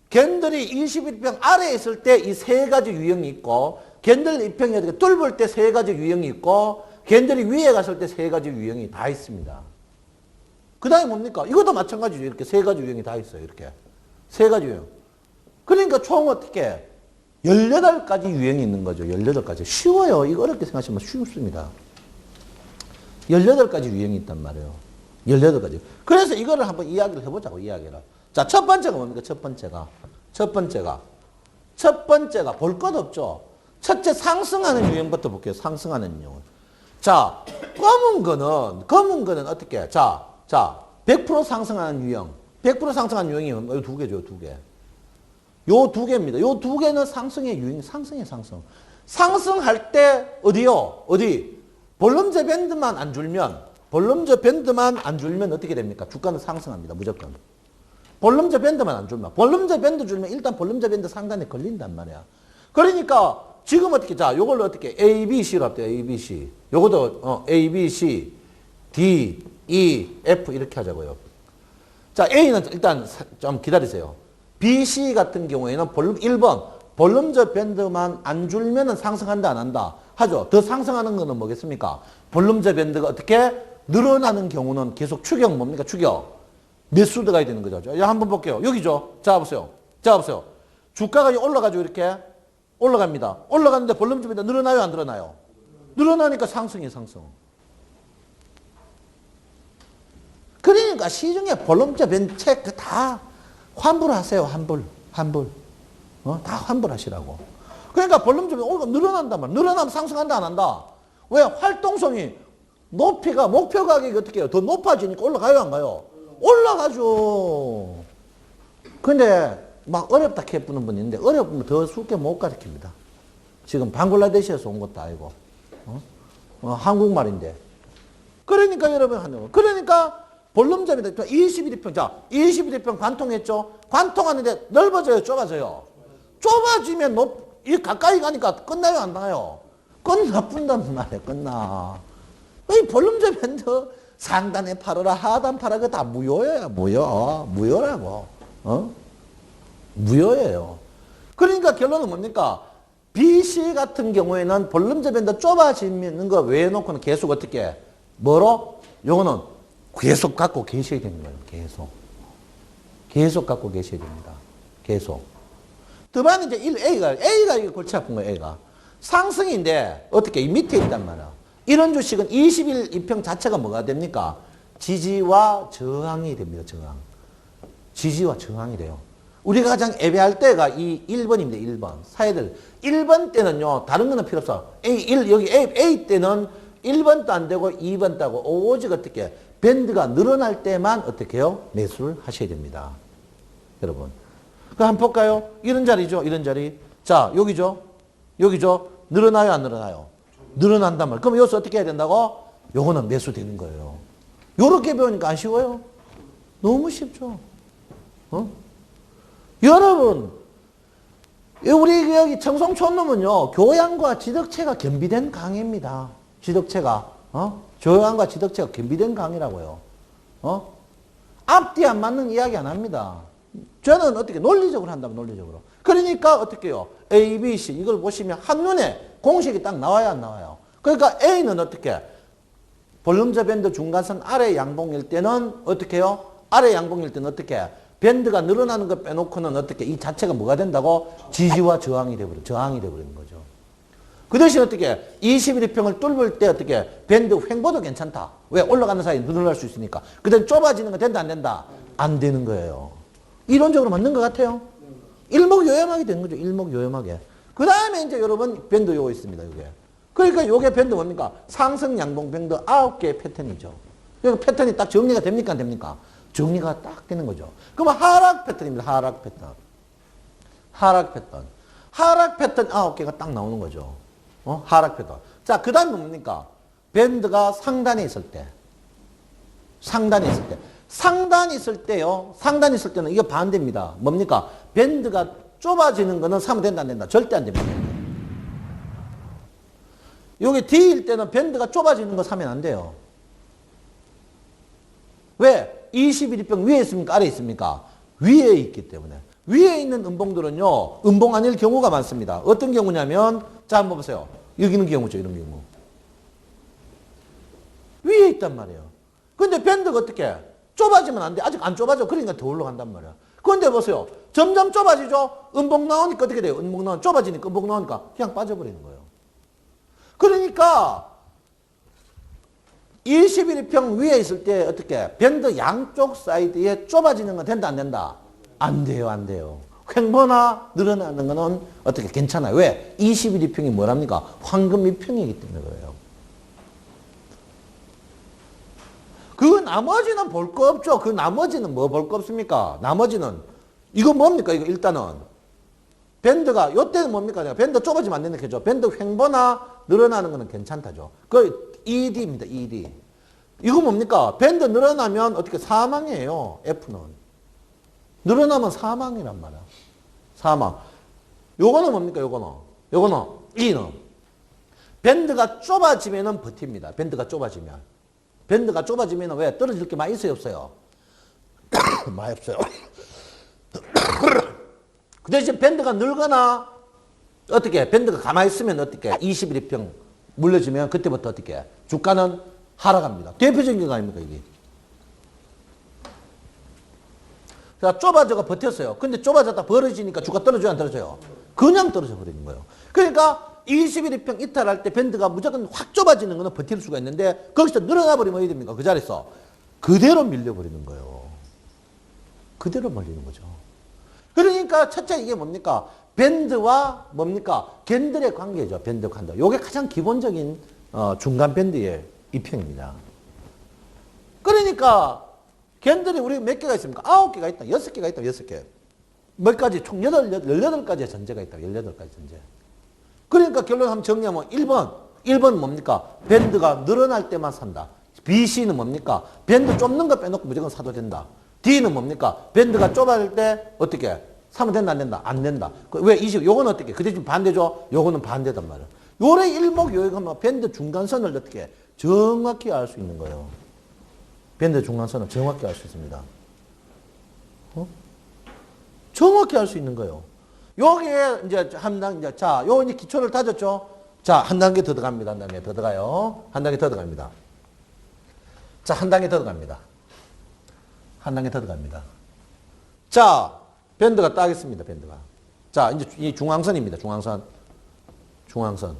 캔들이 21평 아래에 있을 때 이 3가지 유형이 있고 캔들 2평이 뚫을 때 3가지 유형이 있고 캔들이 위에 갔을 때 3가지 유형이 다 있습니다. 그 다음에 뭡니까? 이것도 마찬가지죠. 이렇게 3가지 유형이 다 있어요. 이렇게. 3가지 유형. 그러니까 총 어떻게 18가지 유형이 있는 거죠. 18가지. 쉬워요. 이거 어렵게 생각하시면 쉽습니다. 18가지 유형이 있단 말이에요. 18가지. 그래서 이거를 한번 이야기를 해보자고, 이야기를. 자, 첫 번째가 뭡니까? 첫 번째가 볼 것 없죠. 첫째 상승하는 유형부터 볼게요. 상승하는 유형은. 자, 검은 거는 어떻게? 자, 100% 상승하는 유형. 100% 상승하는 유형이 요 두 개죠, 두 개. 요 두 개입니다. 요 두 개는 상승의 유형, 상승. 상승할 때, 어디요? 볼륨저 밴드만 안 줄면 어떻게 됩니까? 주가는 상승합니다, 무조건. 볼륨저 밴드만 안 줄면. 볼륨저 밴드 줄면 일단 볼륨저 밴드 상단에 걸린단 말이야. 그러니까, 지금 어떻게, 자, 요걸로 어떻게, A, B, C로 합대요, A, B, C. 요것도, A, B, C, D, E, F 이렇게 하자고요. 자, A는 일단 좀 기다리세요. B, C 같은 경우에는 볼륨 1번 볼륨저 밴드만 안 줄면은 상승한다 안 한다 하죠. 더 상승하는 거는 뭐겠습니까? 볼륨저 밴드가 어떻게 늘어나는 경우는 계속 추격 뭡니까? 추격. 매수 들어가야 되는 거죠. 야, 한번 볼게요. 여기죠. 자, 보세요. 자, 보세요. 주가가 올라가죠. 이렇게 올라갑니다. 올라가는데 볼륨저 밴드 늘어나요? 안 늘어나요? 늘어나니까 상승이 상승. 그러니까 시중에 볼륨저 밴드 책 다 환불하세요. 환불. 다 환불하시라고. 그러니까 볼륨저 밴드 늘어난단 말이야. 늘어나면 상승한다 안 한다? 왜? 활동성이 높이가 목표 가격이 어떻게 해요? 더 높아지니까 올라가요 안 가요? 올라가죠. 근데 막 어렵다 해보는 분이 있는데 어렵으면 더 쉽게 못 가르칩니다. 지금 방글라데시에서 온 것도 아니고 한국말인데. 그러니까 여러분 하는 거. 그러니까 볼륨점이다. 21평. 자, 21평 관통했죠? 관통하는데 넓어져요? 좁아져요? 좁아지면 이 가까이 가니까 끝나요? 안 나요? 끝나뿐단 말이에요. 끝나. 이 볼륨점 밴드 상단에 팔아라 하단 팔아 그거 다 무효예요. 무효라고. 무효예요. 그러니까 결론은 뭡니까? BC 같은 경우에는 볼륨점 밴드 좁아지는 거 외에 놓고는 계속 어떻게 뭐로? 요거는 계속 갖고 계셔야 되는 거예요. 계속 갖고 계셔야 됩니다. 계속. 드반은 이제 A가 이게 골치 아픈 거예요. A가. 상승인데 어떻게 이 밑에 있단 말이야. 이런 주식은 21평 자체가 뭐가 됩니까? 지지와 저항이 됩니다. 저항. 지지와 저항이 돼요. 우리가 가장 애매할 때가 이 1번입니다. 1번. 사회들. 1번 때는요. 다른 거는 필요 없어. 여기 A 때는 1번도 안 되고 2번도 하고 오직 어떻게 밴드가 늘어날 때만 어떻게 해요? 매수를 하셔야 됩니다. 여러분. 그 한번 볼까요? 이런 자리죠. 이런 자리. 자, 여기죠. 늘어나요? 안 늘어나요? 늘어난단 말이에요. 그럼 여기서 어떻게 해야 된다고? 요거는 매수되는 거예요. 요렇게 배우니까 안 쉬워요? 너무 쉽죠. 여러분, 우리 여기 청송촌놈은요, 교양과 지덕체가 겸비된 강의입니다. 지덕체가. 교양과 지덕체가 겸비된 강의라고요. 앞뒤 안 맞는 이야기 안 합니다. 저는 어떻게 논리적으로 한다면 논리적으로. 그러니까 어떻게 해요? A, B, C 이걸 보시면 한눈에 공식이 딱 나와야 안 나와요. 그러니까 A는 어떻게? 볼륨저 밴드 중간선 아래 양봉일 때는 어떻게 해요? 아래 양봉일 때는 어떻게? 밴드가 늘어나는 거 빼놓고는 어떻게? 이 자체가 뭐가 된다고? 지지와 저항이 돼버리는 거죠. 그 대신 어떻게? 21평을 뚫을 때 어떻게? 밴드 횡보도 괜찮다. 왜? 올라가는 사이에 늘어날 수 있으니까. 그다음 좁아지는 거 된다 안 된다? 안 되는 거예요. 이론적으로 맞는 것 같아요. 일목요연하게 되는 거죠. 일목요연하게. 그 다음에 이제 여러분 밴드 요거 있습니다. 요게. 그러니까 요게 밴드 뭡니까? 상승 양봉 밴드 9개의 패턴이죠. 그러니까 패턴이 딱 정리가 됩니까? 안 됩니까? 정리가 딱 되는 거죠. 그러면 하락 패턴입니다. 하락 패턴 9개가 딱 나오는 거죠. 하락 패턴. 자, 그 다음에 뭡니까? 밴드가 상단에 있을 때. 상단이 있을 때는 이게 반대입니다. 뭡니까? 밴드가 좁아지는 거는 사면 된다 안 된다? 절대 안 됩니다. 여기 D일 때는 밴드가 좁아지는 거 사면 안 돼요. 왜? 21평 위에 있습니까? 아래에 있습니까? 위에 있기 때문에. 위에 있는 음봉들은요. 음봉 아닐 경우가 많습니다. 어떤 경우냐면 자 한번 보세요. 여기 있는 경우죠. 이런 경우. 위에 있단 말이에요. 근데 밴드가 어떻게? 좁아지면 안 돼. 아직 안 좁아져. 그러니까 더 올라간단 말이야. 그런데 보세요. 점점 좁아지죠? 음봉 나오니까 어떻게 돼요? 좁아지니까 음봉 나오니까 그냥 빠져버리는 거예요. 그러니까 21평 위에 있을 때 어떻게? 밴드 양쪽 사이드에 좁아지는 건 된다 안 된다? 안 돼요. 횡보나 늘어나는 거는 어떻게 괜찮아요. 왜? 21평이 뭐랍니까? 황금 밑평이기 때문에 그래요. 그 나머지는 볼 거 없죠. 그 나머지는 뭐 볼 거 없습니까? 나머지는 이거 뭡니까? 이거 일단은 밴드가 요때는 뭡니까? 밴드 좁아지면 안 된다 했죠. 밴드 횡보나 늘어나는 거는 괜찮다죠. 그 ED입니다. ED. 이거 뭡니까? 밴드 늘어나면 어떻게 사망이에요. F는. 늘어나면 사망이란 말이야. 사망. 요거는 뭡니까? 요거는 E는. 밴드가 좁아지면은 버팁니다. 밴드가 좁아지면 왜? 떨어질 게 많이 있어요? 없어요? 많이 없어요. 그 대신 밴드가 늘거나 어떻게 밴드가 가만히 있으면 어떻게 21평 물려주면 그때부터 어떻게 주가는 하락합니다. 대표적인 거 아닙니까 이게. 자, 좁아져가 버텼어요. 근데 좁아졌다 벌어지니까 주가 떨어져요 안 떨어져요? 그냥 떨어져 버리는 거예요. 그러니까 21평 이탈할 때 밴드가 무조건 확 좁아지는 거는 버틸 수가 있는데 거기서 늘어나 버리면 어떻게 됩니까? 그 자리에서 그대로 밀려버리는 거예요. 그대로 밀리는 거죠. 그러니까 첫째 이게 뭡니까? 밴드와 뭡니까? 캔들의 관계죠. 밴드 관계. 이게 가장 기본적인 중간 밴드의 이평입니다. 그러니까 캔들이 우리 몇 개가 있습니까? 9개가 있다. 6개가 있다. 6개. 몇 가지? 총 18가지의 전제가 있다. 18가지 전제. 그러니까 결론 한번 정리하면 1번 뭡니까? 밴드가 늘어날 때만 산다. B, C는 뭡니까? 밴드 좁는 거 빼놓고 무조건 사도 된다. D는 뭡니까? 밴드가 좁아질 때 어떻게? 사면 된다 안 된다? 안 된다. 왜? 요건 어떻게? 그 대신 반대죠? 요거는 반대단 말이야. 요래 일목요약하면 밴드 중간선을 어떻게? 정확히 알 수 있는 거예요. 밴드 중간선을 정확히 알 수 있습니다. 정확히 알 수 있는 거예요. 여기에 이제 한 단계, 자, 요 이제 기초를 다졌죠? 자, 한 단계 더 들어갑니다. 한 단계 더 들어가요. 한 단계 더 들어갑니다. 자, 한 단계 더 들어갑니다. 한 단계 더 들어갑니다. 자, 밴드가 따겠습니다. 밴드가. 자, 이제 이 중앙선입니다. 중앙선. 중앙선.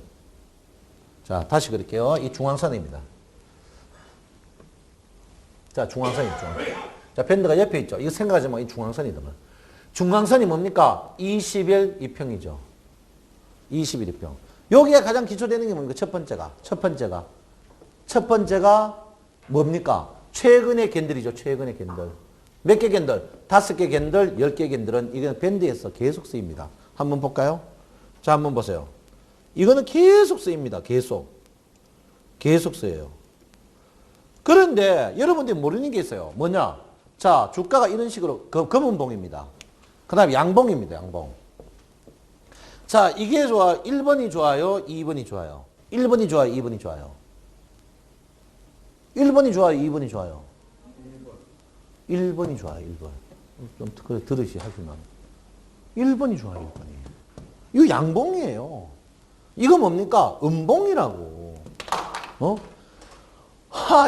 자, 다시 그릴게요. 이 중앙선입니다. 자, 중앙선이죠. 중앙선. 자, 밴드가 옆에 있죠. 이거 생각하지만 이 중앙선이더만. 중앙선이 뭡니까? 21 2평이죠. 21 2평. 여기에 가장 기초되는 게 뭡니까? 첫 번째가 뭡니까? 최근의 캔들이죠. 최근의 캔들. 몇 개 캔들? 5개 캔들, 10개 캔들은 이건 밴드에서 계속 쓰입니다. 한번 볼까요? 자, 한번 보세요. 이거는 계속 쓰입니다. 계속 쓰여요. 그런데 여러분들이 모르는 게 있어요. 뭐냐? 자, 주가가 이런 식으로 검은봉입니다. 그 다음에 양봉입니다. 양봉. 자, 이게 좋아. 1번이 좋아요? 2번이 좋아요? 1번이 좋아요? 2번이 좋아요? 1번이 좋아요? 2번이 좋아요? 1번이 좋아요. 1번. 좀 들으시 하시면. 1번이 좋아요. 1번이. 이거 양봉이에요. 이거 뭡니까? 음봉이라고.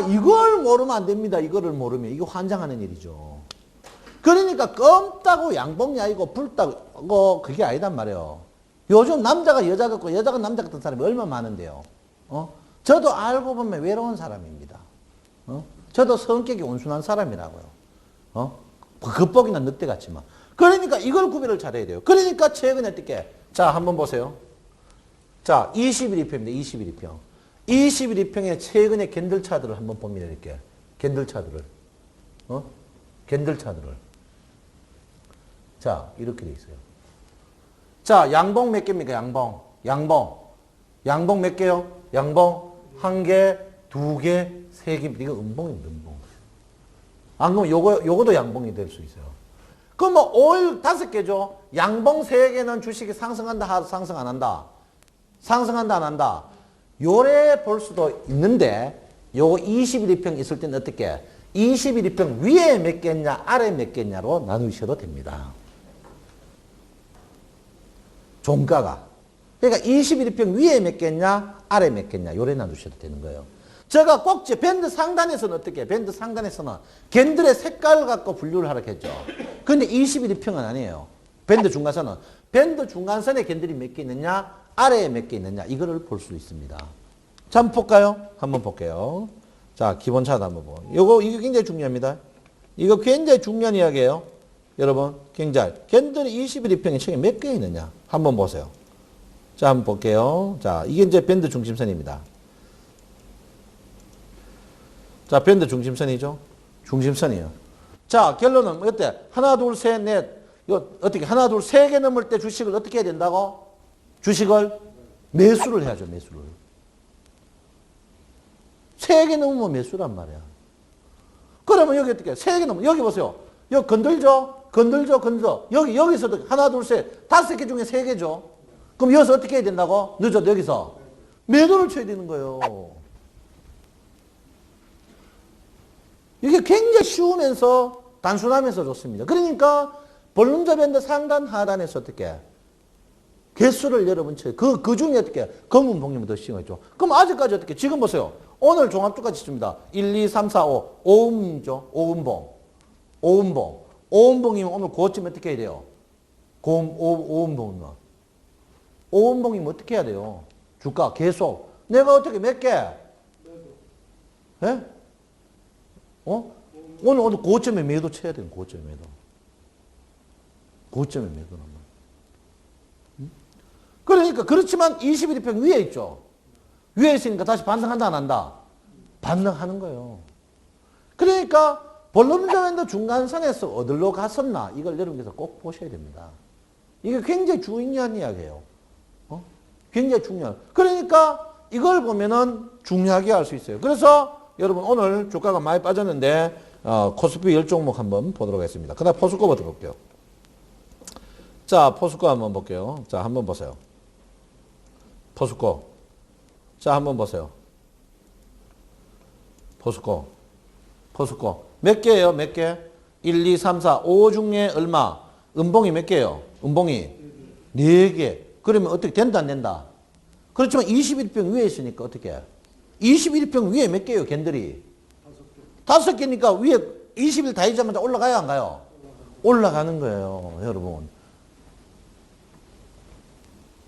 이걸 모르면 안 됩니다. 이거를 모르면. 이거 환장하는 일이죠. 그러니까 껌 따고 양봉이 아니고 불 따고 그게 아니단 말이에요. 요즘 남자가 여자 같고 여자가 남자 같은 사람이 얼마나 많은데요. 저도 알고 보면 외로운 사람입니다. 저도 성격이 온순한 사람이라고요. 겉보기는 늑대 같지만. 그러니까 이걸 구별을 잘해야 돼요. 그러니까 최근에 어떻게? 자, 한번 보세요. 자, 21평입니다. 21평. 21평의 최근의 캔들 차트를 한번 봅니다. 이렇게. 캔들 차트를. 캔들 차트를. 자, 이렇게 돼 있어요. 자, 양봉 몇 개입니까? 양봉. 양봉 몇 개요? 양봉 1개, 2개, 3개입니다. 이거 음봉입니다. 음봉. 안 그러면 요거도 양봉이 될 수 있어요. 그럼 뭐 5일 5개죠. 양봉 3개는 주식이 상승한다, 상승 안 한다. 상승한다, 안 한다. 요래 볼 수도 있는데 요거 21평 있을 때는 어떻게? 21평 위에 몇 개냐, 아래 몇 개냐로 나누셔도 됩니다. 종가가. 그러니까 21평 위에 몇 개냐, 아래 몇 개냐, 요래 나누셔도 되는 거예요. 제가 꼭지 밴드 상단에서는 어떻게 해요? 밴드 상단에서는 캔들의 색깔을 갖고 분류를 하라고 했죠. 근데 21평은 아니에요. 밴드 중간선은. 밴드 중간선에 캔들이 몇 개 있느냐, 아래에 몇 개 있느냐, 이거를 볼 수 있습니다. 자, 한번 볼까요? 한번 볼게요. 자, 기본 차트 한번 보고. 이거 굉장히 중요합니다. 이거 굉장히 중요한 이야기예요. 여러분, 굉장히. 캔들이 21평에 책에 몇 개 있느냐, 한번 보세요. 자, 한번 볼게요. 자, 이게 이제 밴드 중심선입니다. 자, 밴드 중심선이죠? 중심선이에요. 자, 결론은 어때? 하나, 둘, 셋, 넷. 이거 어떻게? 하나, 둘, 세 개 넘을 때 주식을 어떻게 해야 된다고? 주식을 매수를 해야죠, 매수를. 3개 넘으면 매수란 말이야. 그러면 여기 어떻게? 3개 넘으면, 여기 보세요. 여기 건들죠? 여기서도 하나, 둘, 셋, 5개 중에 3개죠? 그럼 여기서 어떻게 해야 된다고? 늦어도 여기서 매도를 쳐야 되는 거예요. 이게 굉장히 쉬우면서 단순하면서 좋습니다. 그러니까 볼륨저 밴드 상단 하단에서 어떻게? 개수를 여러분 쳐요. 그 중에 어떻게 검은 봉님은 더 싱어있죠. 그럼 아직까지 어떻게 지금 보세요. 오늘 종합주가지수입니다. 1, 2, 3, 4, 5. 5음이죠. 5음봉. 5음봉. 5음봉이면 오늘 고점 어떻게 해야 돼요? 5음봉이면. 5음봉이면 어떻게 해야 돼요? 주가 계속. 내가 어떻게 몇 개? 예? 오늘 고점에 매도 쳐야 돼요. 고점에 매도. 고점에 매도는. 그러니까 그렇지만 21일평 위에 있죠. 위에 있으니까 다시 반등한다 안 한다? 반등하는 거예요. 그러니까 볼륨저밴드 중간선에서 어디로 갔었나 이걸 여러분께서 꼭 보셔야 됩니다. 이게 굉장히 중요한 이야기예요. 굉장히 중요한. 그러니까 이걸 보면은 중요하게 알 수 있어요. 그래서 여러분 오늘 주가가 많이 빠졌는데 코스피 10종목 한번 보도록 하겠습니다. 그다음 포스코부터 볼게요. 자, 포스코 한번 볼게요. 자, 한번 보세요. 포스코. 자, 한번 보세요. 포스코. 포스코. 몇 개예요? 몇 개? 1, 2, 3, 4, 5 중에 얼마? 음봉이 몇 개예요? 음봉이 4개. 그러면 어떻게 된다 안 된다? 그렇지만 21평 위에 있으니까 어떻게 해? 21평 위에 몇 개예요? 캔들이? 5개니까 위에 20일 다 잊자마자 올라가요 안 가요? 올라가는 거예요. 여러분.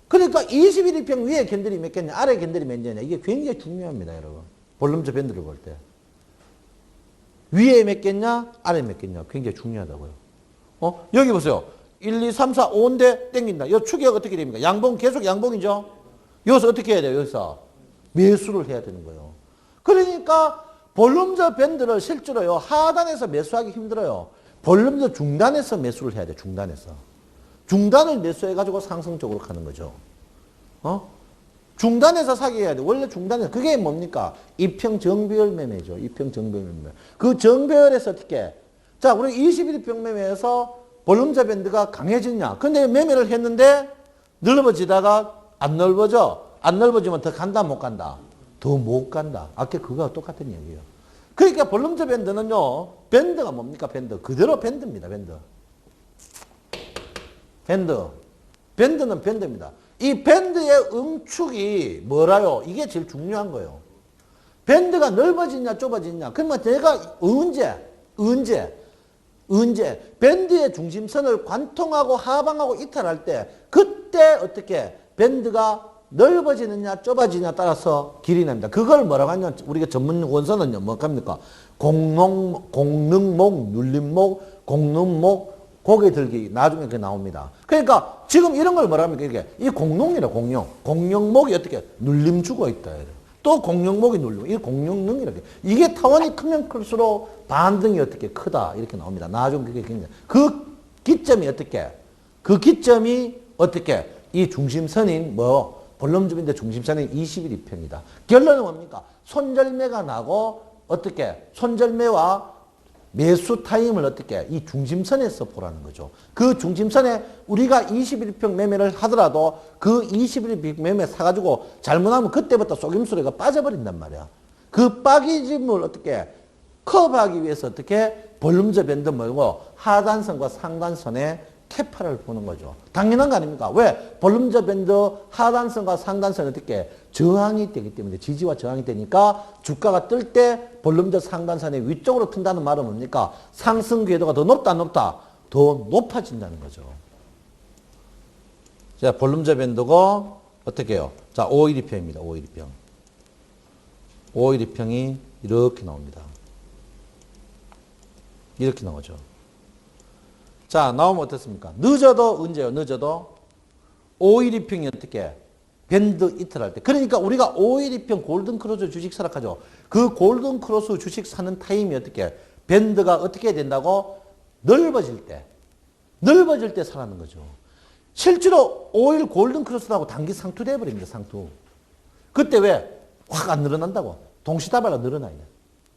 그러니까 21일평 위에 캔들이 몇 개냐, 아래 캔들이 몇 개냐, 이게 굉장히 중요합니다, 여러분. 볼륨저 밴드를 볼 때. 위에 몇 개냐, 아래 몇 개냐, 굉장히 중요하다고요. 여기 보세요. 1, 2, 3, 4, 5인데 땡긴다. 이 추계가 어떻게 됩니까? 양봉, 계속 양봉이죠? 여기서 어떻게 해야 돼요, 여기서? 매수를 해야 되는 거예요. 그러니까 볼륨저 밴드를 실제로요, 하단에서 매수하기 힘들어요. 볼륨저 중단에서 매수를 해야 돼요, 중단에서. 중단을 매수해가지고 상승적으로 가는 거죠. 중단에서 사기 해야 돼. 원래 중단에서. 그게 뭡니까? 이평정배열 매매죠. 이평정배열 매매. 그 정배열에서 어떻게? 자, 우리 21평 매매에서 볼륨저 밴드가 강해졌냐? 근데 매매를 했는데 넓어지다가 안 넓어져. 안 넓어지면 더 간다, 못 간다? 더 못 간다. 아까 그거와 똑같은 얘기예요. 그러니까 볼륨저 밴드는요, 밴드가 뭡니까? 밴드. 그대로 밴드입니다, 밴드. 밴드. 밴드는 밴드입니다. 이 밴드의 응축이 뭐라요? 이게 제일 중요한 거예요. 밴드가 넓어지냐 좁아지냐. 그러면 내가 언제 밴드의 중심선을 관통하고 하방하고 이탈할 때 그때 어떻게 밴드가 넓어지느냐 좁아지느냐 따라서 길이 납니다. 그걸 뭐라고 하냐. 우리가 전문 원서는요. 뭐 합니까? 공능목, 눌림목, 공능목, 고개 들기 나중에 그게 나옵니다. 그러니까 지금 이런 걸 뭐랍니까? 이게 이 공룡이라 공룡. 공룡목이 어떻게 눌림 주고 있다. 또 공룡목이 눌림. 이 공룡능이라게. 이게 타원이 크면 클수록 반등이 어떻게 크다. 이렇게 나옵니다. 나중에 그게 굉장히. 그 기점이 어떻게? 그 기점이 어떻게? 이 중심선인 볼륨주인데 중심선인 21일평이다. 결론은 뭡니까? 손절매가 나고 어떻게? 손절매와 매수 타임을 어떻게 이 중심선에서 보라는 거죠. 그 중심선에 우리가 21평 매매를 하더라도 그 21평 매매 사가지고 잘못하면 그때부터 속임수레가 빠져버린단 말이야. 그 빠짐을 어떻게 커버하기 위해서 어떻게 볼륨저 밴드 말고 하단선과 상단선의 캐파를 보는 거죠. 당연한 거 아닙니까? 왜? 볼륨저 밴드 하단선과 상단선은 어떻게 저항이 되기 때문에 지지와 저항이 되니까 주가가 뜰 때 볼륨저 상단선의 위쪽으로 튼다는 말은 뭡니까? 상승 궤도가 더 높다 안 높다? 더 높아진다는 거죠. 자, 볼륨저 밴드고 어떻게 해요? 자, 512평입니다. 512평. 512평이 이렇게 나옵니다. 이렇게 나오죠. 자, 나오면 어떻습니까? 늦어도 언제요? 늦어도 512평이 어떻게? 밴드 이탈할 때. 그러니까 우리가 512평 골든크로스 주식 사락하죠. 그 골든크로스 주식 사는 타임이 어떻게? 밴드가 어떻게 된다고? 넓어질 때. 넓어질 때 사라는 거죠. 실제로 5일 골든크로스라고 단기 상투돼 버립니다. 상투. 그때 왜? 확 안 늘어난다고. 동시다발로 늘어나야 돼.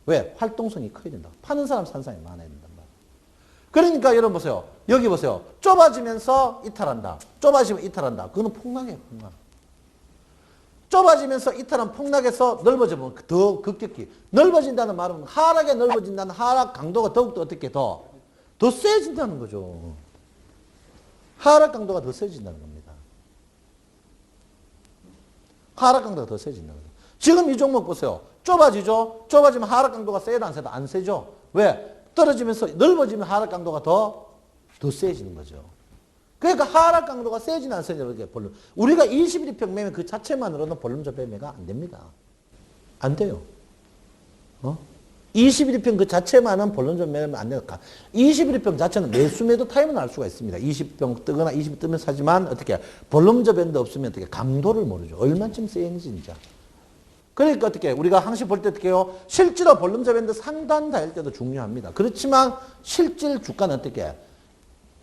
왜? 활동성이 커야 된다. 파는 사람, 사는 사람이 많아야 된다. 그러니까 여러분 보세요. 여기 보세요. 좁아지면서 이탈한다. 좁아지면 이탈한다. 그거는 폭락이에요. 폭락. 좁아지면서 이탈한 폭락에서 넓어지면 더 급격히. 넓어진다는 말은 하락에 넓어진다는 하락 강도가 더욱더 어떻게 더 세진다는 거죠. 하락 강도가 더 세진다는 겁니다. 하락 강도가 더 세진다. 지금 이 종목 보세요. 좁아지죠? 좁아지면 하락 강도가 세다 안 세다? 안 세죠? 왜? 떨어지면서 넓어지면 하락 강도가 더 세지는 거죠. 그러니까 하락 강도가 세지는 안 세지는 게 볼륨. 우리가 21평 매매 그 자체만으로는 볼륨적 매매가 안 됩니다. 안 돼요. 21평 그 자체만은 볼륨적 매매는 안 돼요. 21평 자체는 매수 매도 타임은 알 수가 있습니다. 20평 뜨거나 20평 뜨면 사지만 어떻게 볼륨적 밴드 없으면 어떻게 강도를 모르죠. 얼마쯤 세는지 진짜. 그러니까 어떻게 우리가 항시 볼 때 어떻게 해요? 실제로 볼륨적 밴드 상단 닿을 때도 중요합니다. 그렇지만 실질 주가는 어떻게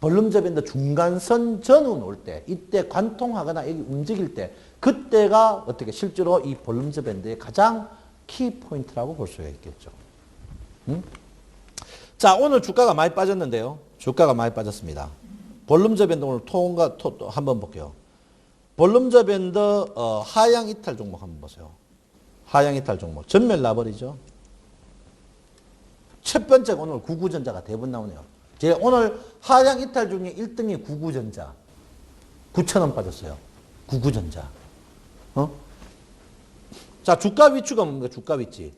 볼륨적 밴드 중간선 전후 올 때, 이때 관통하거나 여기 움직일 때, 그때가 어떻게 실제로 이 볼륨적 밴드의 가장 키포인트라고 볼 수가 있겠죠. 자, 오늘 주가가 많이 빠졌는데요. 주가가 많이 빠졌습니다. 볼륨적 밴드 오늘 통과 한번 볼게요. 볼륨적 밴드 하향 이탈 종목 한번 보세요. 하향 이탈 종목. 전멸 나버리죠. 첫 번째가 오늘 구구전자가 대부분 나오네요. 제가 오늘 하향 이탈 중에 1등이 구구전자. 9,000원 빠졌어요. 구구전자. 자, 주가 위치가 뭡니까? 주가 위치.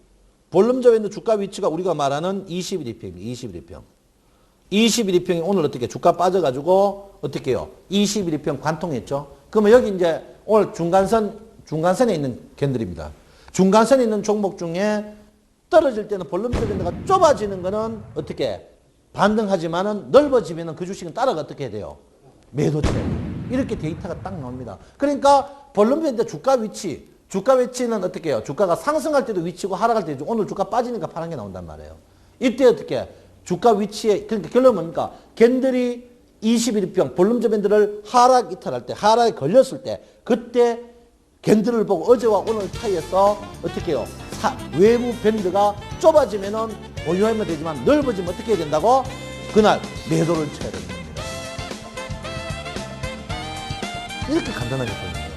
볼륨적 밴드 주가 위치가 우리가 말하는 21일평. 21일평이 오늘 어떻게 주가 빠져가지고 어떻게 해요? 21일평 관통했죠? 그러면 여기 이제 오늘 중간선에 있는 캔들입니다. 중간선에 있는 종목 중에 떨어질 때는 볼륨적 밴드가 좁아지는 거는 어떻게 반등하지만은 넓어지면은 그 주식은 따라가 어떻게 해야 돼요? 매도체. 이렇게 데이터가 딱 나옵니다. 그러니까 볼륨적 밴드 주가 위치는 어떻게 해요? 주가가 상승할 때도 위치고 하락할 때도 오늘 주가 빠지니까 파란 게 나온단 말이에요. 이때 어떻게 주가 위치에 그러니까 결론은 뭡니까? 캔들이 21평 볼륨적 밴드를 하락 이탈할 때 하락에 걸렸을 때 그때 캔들을 보고 어제와 오늘 차이에서 어떻게 해요? 외부 밴드가 좁아지면은 보유하면 되지만 넓어지면 어떻게 해야 된다고? 그날 매도를 쳐야 됩니다. 이렇게 간단하게 보입니다.